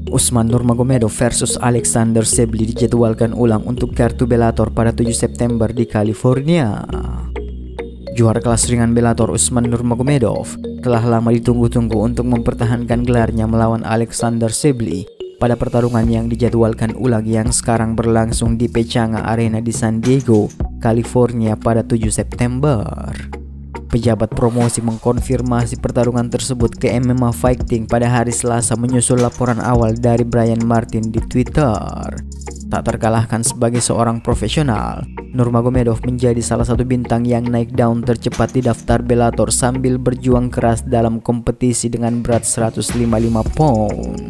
Usman Nurmagomedov versus Alexander Sebeli dijadwalkan ulang untuk kartu Bellator pada 7 September di California. Juara kelas ringan Bellator Usman Nurmagomedov telah lama ditunggu-tunggu untuk mempertahankan gelarnya melawan Alexander Sebeli pada pertarungan yang dijadwalkan ulang yang sekarang berlangsung di Pechanga Arena di San Diego, California pada 7 September. Pejabat promosi mengkonfirmasi pertarungan tersebut ke MMA Fighting pada hari Selasa menyusul laporan awal dari Brian Martin di Twitter. Tak terkalahkan sebagai seorang profesional, Nurmagomedov menjadi salah satu bintang yang naik daun tercepat di daftar Bellator sambil berjuang keras dalam kompetisi dengan berat 155 pound.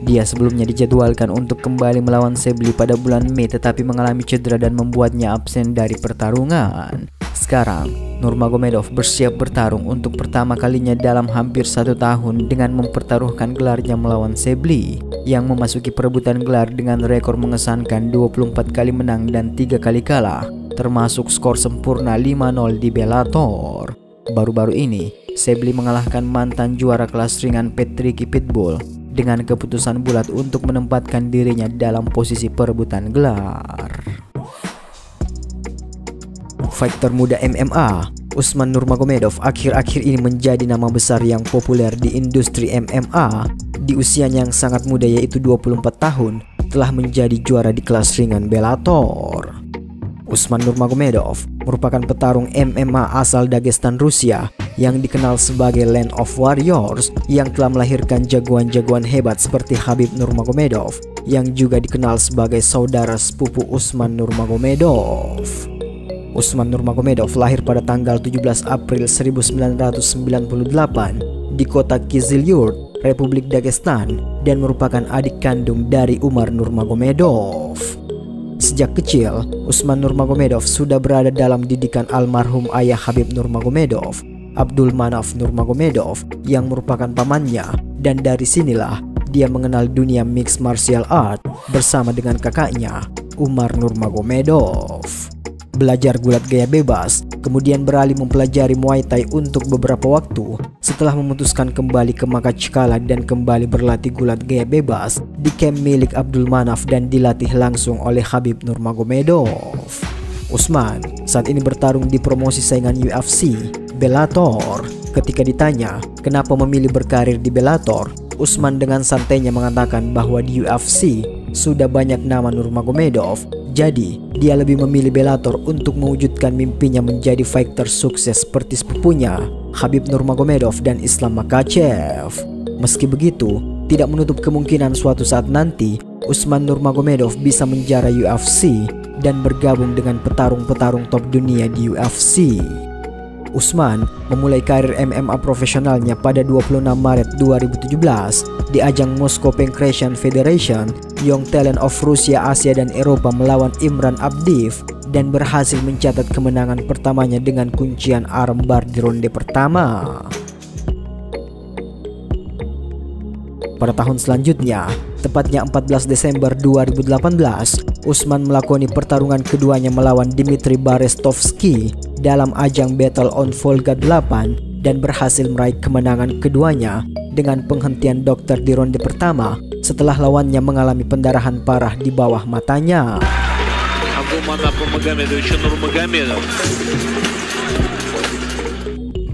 Dia sebelumnya dijadwalkan untuk kembali melawan Sebeli pada bulan Mei tetapi mengalami cedera dan membuatnya absen dari pertarungan. Sekarang, Nurmagomedov bersiap bertarung untuk pertama kalinya dalam hampir 1 tahun dengan mempertaruhkan gelarnya melawan Sebeli yang memasuki perebutan gelar dengan rekor mengesankan 24 kali menang dan 3 kali kalah, termasuk skor sempurna 5-0 di Bellator. Baru-baru ini, Sebeli mengalahkan mantan juara kelas ringan Patricky Pitbull dengan keputusan bulat untuk menempatkan dirinya dalam posisi perebutan gelar. Fighter muda MMA, Usman Nurmagomedov akhir-akhir ini menjadi nama besar yang populer di industri MMA. Di usianya yang sangat muda yaitu 24 tahun, telah menjadi juara di kelas ringan Bellator. Usman Nurmagomedov merupakan petarung MMA asal Dagestan, Rusia yang dikenal sebagai Land of Warriors yang telah melahirkan jagoan-jagoan hebat seperti Khabib Nurmagomedov yang juga dikenal sebagai saudara sepupu Usman Nurmagomedov. Usman Nurmagomedov lahir pada tanggal 17 April 1998 di kota Kyzylyurt, Republik Dagestan dan merupakan adik kandung dari Umar Nurmagomedov. Sejak kecil, Usman Nurmagomedov sudah berada dalam didikan almarhum ayah Khabib Nurmagomedov, Abdul Manaf Nurmagomedov yang merupakan pamannya, dan dari sinilah dia mengenal dunia mixed martial art bersama dengan kakaknya, Umar Nurmagomedov. Belajar gulat gaya bebas, kemudian beralih mempelajari Muay Thai untuk beberapa waktu setelah memutuskan kembali ke Makachkala dan kembali berlatih gulat gaya bebas di camp milik Abdul Manaf dan dilatih langsung oleh Khabib Nurmagomedov. Usman saat ini bertarung di promosi saingan UFC, Bellator. Ketika ditanya kenapa memilih berkarir di Bellator, Usman dengan santainya mengatakan bahwa di UFC sudah banyak nama Nurmagomedov, jadi dia lebih memilih Bellator untuk mewujudkan mimpinya menjadi fighter sukses seperti sepupunya Khabib Nurmagomedov dan Islam Makhachev. Meski begitu, tidak menutup kemungkinan suatu saat nanti Usman Nurmagomedov bisa menjara UFC dan bergabung dengan petarung-petarung top dunia di UFC. Usman memulai karir MMA profesionalnya pada 26 Maret 2017 di ajang Moscow Pancration Federation Young Talent of Rusia, Asia, dan Eropa melawan Imran Abdiev dan berhasil mencatat kemenangan pertamanya dengan kuncian armbar di ronde pertama. Pada tahun selanjutnya, tepatnya 14 Desember 2018, Usman melakoni pertarungan keduanya melawan Dmitry Barestovsky dalam ajang Battle on Volga 8 dan berhasil meraih kemenangan keduanya dengan penghentian dokter di ronde pertama setelah lawannya mengalami pendarahan parah di bawah matanya.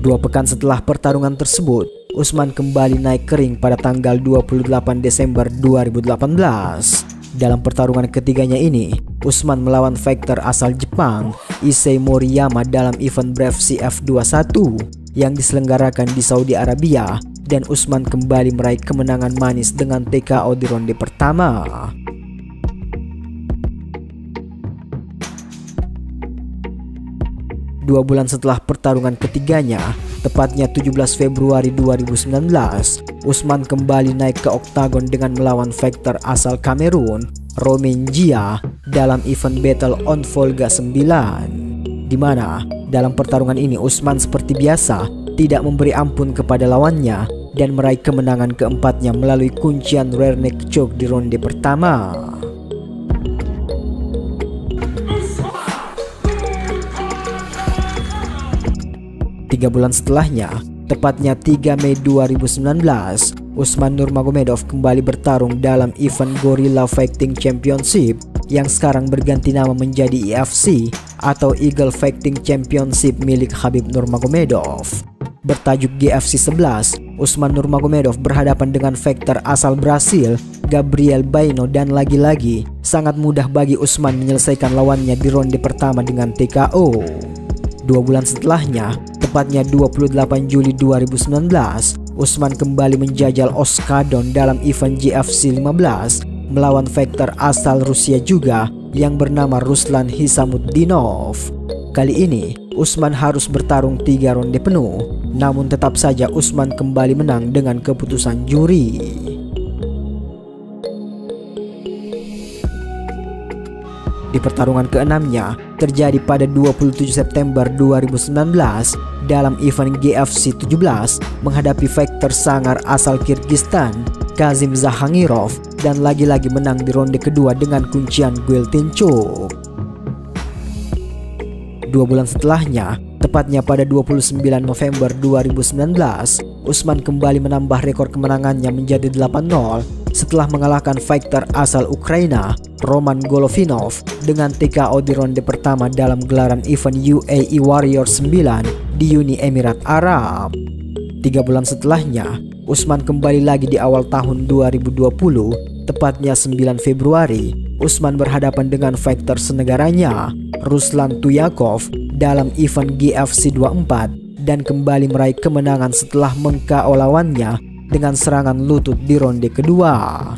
2 pekan setelah pertarungan tersebut, Usman kembali naik ke ring pada tanggal 28 Desember 2018. Dalam pertarungan ketiganya ini, Usman melawan fighter asal Jepang, Issei Moriyama dalam event Brave CF21 yang diselenggarakan di Saudi Arabia, dan Usman kembali meraih kemenangan manis dengan TKO di ronde pertama. Dua bulan setelah pertarungan ketiganya, tepatnya 17 Februari 2019, Usman kembali naik ke oktagon dengan melawan fighter asal Kamerun, Romain Jia, dalam event Battle on Volga 9. Di mana dalam pertarungan ini Usman seperti biasa tidak memberi ampun kepada lawannya dan meraih kemenangan keempatnya melalui kuncian rear neck choke di ronde pertama. 3 bulan setelahnya, tepatnya 3 Mei 2019, Usman Nurmagomedov kembali bertarung dalam event Gorilla Fighting Championship yang sekarang berganti nama menjadi EFC atau Eagle Fighting Championship milik Khabib Nurmagomedov. Bertajuk GFC 11, Usman Nurmagomedov berhadapan dengan fighter asal Brasil, Gabriel Baino, dan lagi-lagi sangat mudah bagi Usman menyelesaikan lawannya di ronde pertama dengan TKO. 2 bulan setelahnya, tepatnya 28 Juli 2019, Usman kembali menjajal Oskadon dalam event GFC 15 melawan fighter asal Rusia juga yang bernama Ruslan Hisamuddinov. Kali ini, Usman harus bertarung 3 ronde penuh, namun tetap saja Usman kembali menang dengan keputusan juri. Di pertarungan ke-6-nya terjadi pada 27 September 2019 dalam event GFC 17 menghadapi fighter sangar asal Kyrgyzstan, Kazim Zahangirov, dan lagi-lagi menang di ronde kedua dengan kuncian Guiltinchuk. 2 bulan setelahnya, tepatnya pada 29 November 2019, Usman kembali menambah rekor kemenangannya menjadi 8-0 setelah mengalahkan fighter asal Ukraina, Roman Golovinov, dengan TKO di ronde pertama dalam gelaran event UAE Warrior 9 di Uni Emirat Arab. 3 bulan setelahnya, Usman kembali lagi di awal tahun 2020, tepatnya 9 Februari, Usman berhadapan dengan fighter senegaranya, Ruslan Tuyakov, dalam event GFC 24 dan kembali meraih kemenangan setelah meng-KO lawannya dengan serangan lutut di ronde kedua.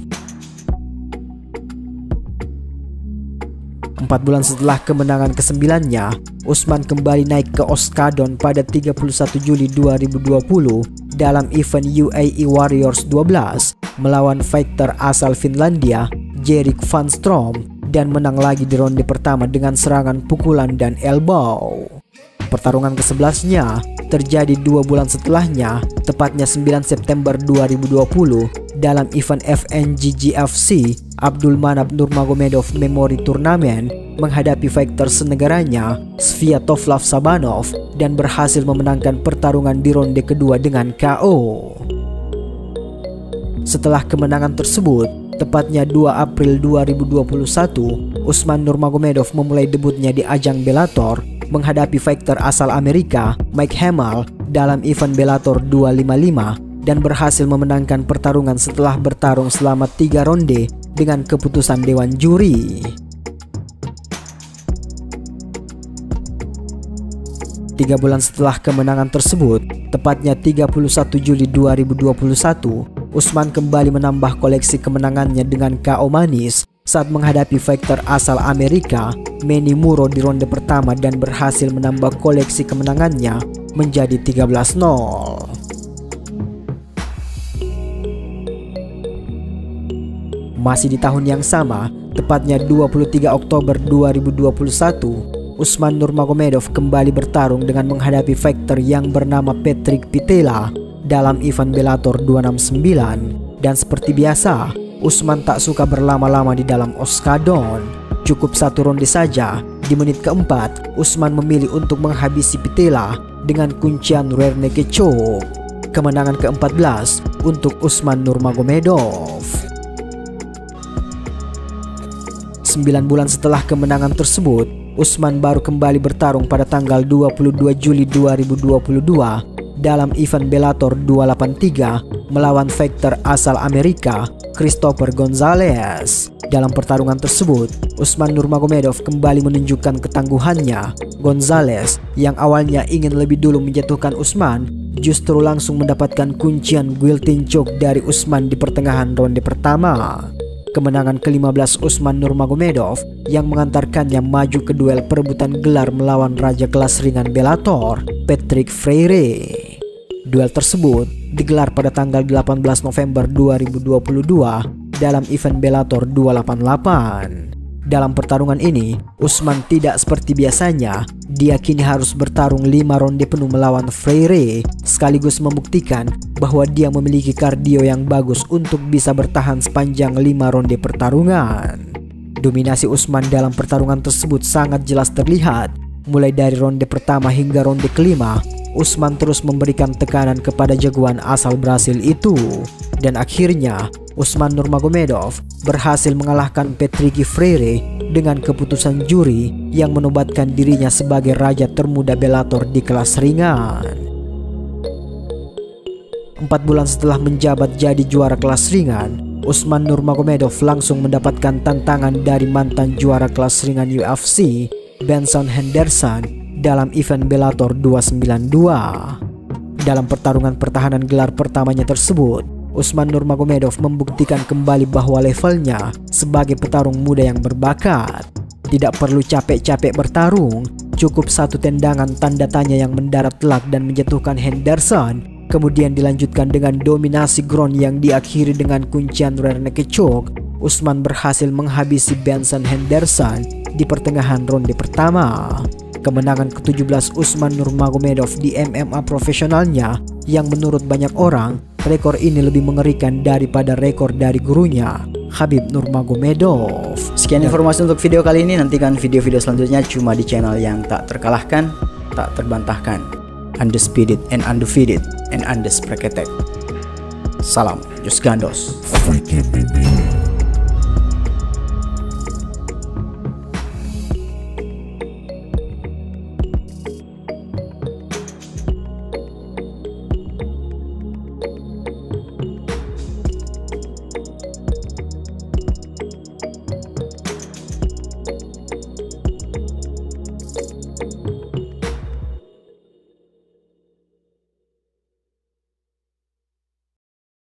4 bulan setelah kemenangan ke-9-nya, Usman kembali naik ke Oskadon pada 31 Juli 2020 dalam event UAE Warriors 12 melawan fighter asal Finlandia, Jerik Van Strom, dan menang lagi di ronde pertama dengan serangan pukulan dan elbow. Pertarungan ke-11-nya terjadi 2 bulan setelahnya, tepatnya 9 September 2020 dalam event FNGGFC Abdul Manap Nurmagomedov Memory Tournament menghadapi fighter senegaranya Sviatoslav Sabanov dan berhasil memenangkan pertarungan di ronde kedua dengan KO. Setelah kemenangan tersebut, tepatnya 2 April 2021, Usman Nurmagomedov memulai debutnya di ajang Bellator menghadapi fighter asal Amerika Mike Hamel dalam event Bellator 255 dan berhasil memenangkan pertarungan setelah bertarung selama 3 ronde dengan keputusan dewan juri. 3 bulan setelah kemenangan tersebut, tepatnya 31 Juli 2021, Usman kembali menambah koleksi kemenangannya dengan KO manis saat menghadapi fighter asal Amerika Manny Muro di ronde pertama dan berhasil menambah koleksi kemenangannya menjadi 13-0. Masih di tahun yang sama, tepatnya 23 Oktober 2021, Usman Nurmagomedov kembali bertarung dengan menghadapi fighter yang bernama Patrick Pitela dalam event Bellator 269. Dan seperti biasa, Usman tak suka berlama-lama di dalam Oskadon. Cukup 1 ronde saja. Di menit keempat, Usman memilih untuk menghabisi Pitela dengan kuncian rear naked choke. Kemenangan ke-14 untuk Usman Nurmagomedov. 9 bulan setelah kemenangan tersebut, Usman baru kembali bertarung pada tanggal 22 Juli 2022 dalam event Bellator 283 melawan fighter asal Amerika Christopher Gonzalez. Dalam pertarungan tersebut, Usman Nurmagomedov kembali menunjukkan ketangguhannya. Gonzalez yang awalnya ingin lebih dulu menjatuhkan Usman justru langsung mendapatkan kuncian Guiltinchuk dari Usman di pertengahan ronde pertama. Kemenangan ke-15 Usman Nurmagomedov yang mengantarkannya maju ke duel perebutan gelar melawan raja kelas ringan Bellator, Patrick Freire. Duel tersebut digelar pada tanggal 18 November 2022 dalam event Bellator 288. Dalam pertarungan ini, Usman tidak seperti biasanya. Dia kini harus bertarung 5 ronde penuh melawan Freire, sekaligus membuktikan bahwa dia memiliki kardio yang bagus untuk bisa bertahan sepanjang 5 ronde pertarungan. Dominasi Usman dalam pertarungan tersebut sangat jelas terlihat. Mulai dari ronde pertama hingga ronde kelima, Usman terus memberikan tekanan kepada jagoan asal Brasil itu, dan akhirnya Usman Nurmagomedov berhasil mengalahkan Patrick Freire dengan keputusan juri yang menobatkan dirinya sebagai raja termuda Bellator di kelas ringan. 4 bulan setelah menjabat jadi juara kelas ringan, Usman Nurmagomedov langsung mendapatkan tantangan dari mantan juara kelas ringan UFC, Benson Henderson, dalam event Bellator 292. Dalam pertarungan pertahanan gelar pertamanya tersebut, Usman Nurmagomedov membuktikan kembali bahwa levelnya sebagai petarung muda yang berbakat. Tidak perlu capek-capek bertarung, cukup satu tendangan tanda tanya yang mendarat telak dan menjatuhkan Henderson. Kemudian dilanjutkan dengan dominasi ground yang diakhiri dengan kuncian rear naked choke. Usman berhasil menghabisi Benson Henderson di pertengahan ronde pertama. Kemenangan ke-17 Usman Nurmagomedov di MMA profesionalnya, yang menurut banyak orang rekor ini lebih mengerikan daripada rekor dari gurunya, Khabib Nurmagomedov. Sekian informasi untuk video kali ini. Nantikan video-video selanjutnya cuma di channel yang tak terkalahkan, tak terbantahkan, undisputed and undefeated and undisputed. Salam Jus Gandos.